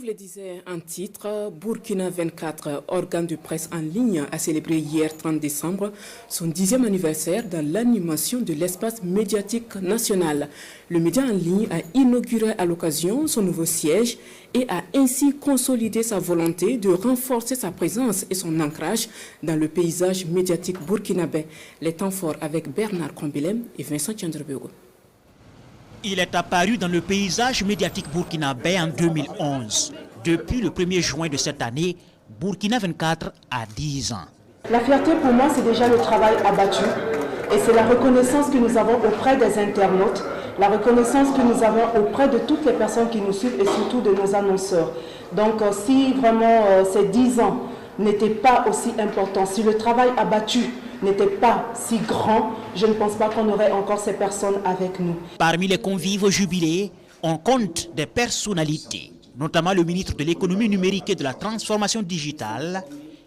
le disait en titre, Burkina 24, organe de presse en ligne, a célébré hier 30 décembre son 10e anniversaire dans l'animation de l'espace médiatique national. Le média en ligne a inauguré à l'occasion son nouveau siège et a ainsi consolidé sa volonté de renforcer sa présence et son ancrage dans le paysage médiatique burkinabé. Les temps forts avec Bernard Kombilem et Vincent Tchandrebego. Il est apparu dans le paysage médiatique burkinabé en 2011. Depuis le 1er juin de cette année, Burkina 24 a 10 ans. La fierté pour moi, c'est déjà le travail abattu et c'est la reconnaissance que nous avons auprès des internautes, la reconnaissance que nous avons auprès de toutes les personnes qui nous suivent et surtout de nos annonceurs. Donc si vraiment ces 10 ans n'étaient pas aussi importants, si le travail abattu n'était pas si grand, je ne pense pas qu'on aurait encore ces personnes avec nous. Parmi les convives au jubilé, on compte des personnalités, notamment le ministre de l'économie numérique et de la transformation digitale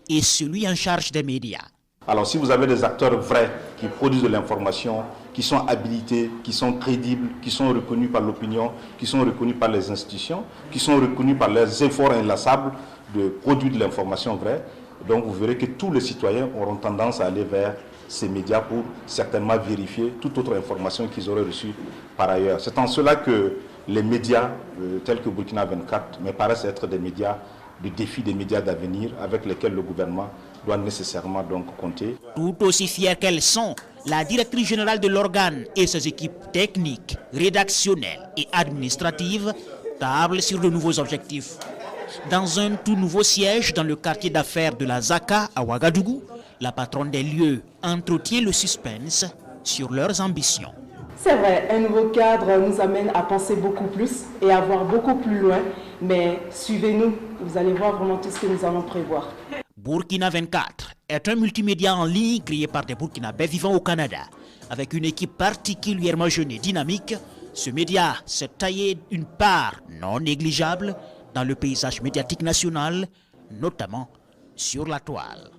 et celui en charge des médias. Alors si vous avez des acteurs vrais qui produisent de l'information, qui sont habilités, qui sont crédibles, qui sont reconnus par l'opinion, qui sont reconnus par les institutions, qui sont reconnus par les efforts inlassables de produire de l'information vraie, donc vous verrez que tous les citoyens auront tendance à aller vers ces médias pour certainement vérifier toute autre information qu'ils auraient reçue par ailleurs. C'est en cela que les médias tels que Burkina 24 me paraissent être des médias du défi, des médias d'avenir avec lesquels le gouvernement doit nécessairement donc compter. Tout aussi fiers qu'elles sont, la directrice générale de l'organe et ses équipes techniques, rédactionnelles et administratives tablent sur de nouveaux objectifs. Dans un tout nouveau siège dans le quartier d'affaires de la Zaka à Ouagadougou, la patronne des lieux entretient le suspense sur leurs ambitions. C'est vrai, un nouveau cadre nous amène à penser beaucoup plus et à voir beaucoup plus loin, mais suivez-nous, vous allez voir vraiment tout ce que nous allons prévoir. Burkina 24 est un multimédia en ligne créé par des Burkinabés vivant au Canada. Avec une équipe particulièrement jeune et dynamique, ce média s'est taillé une part non négligeable dans le paysage médiatique national, notamment sur la toile.